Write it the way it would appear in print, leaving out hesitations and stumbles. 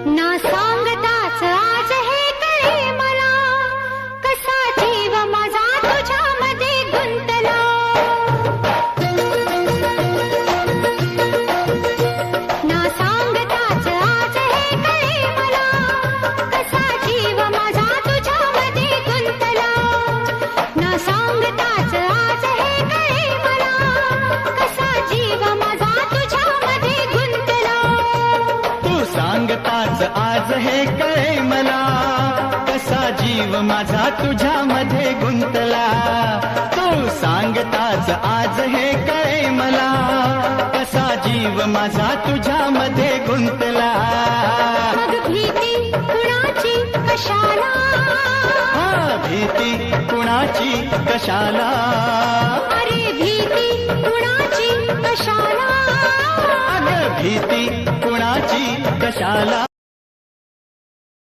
ना सांगताच आज हे कळे मला, कसा जीव माझा तुझ्यामध्ये गुंतला. ना सांगताच आज हे कळे मला, कसा जीव माझा तुझ्यामध्ये गुंतला. ना सांगताच आज हे कळे मला, कसा जीव माझा तुझ्यामध्ये गुंतला. तू सांगताच आज हे कळे मला, कसा जीव माझा तुझ्यामध्ये गुंतला. तू सांगताच आज हे कळे मला, कसा जीव माझा तुझ्यामध्ये गुंतला. मग भीती कुणाची कशाला, भीती कुणाची कशाला. अरे भीती कुणाची कशाला. अगं भीती कुणाची कशाला.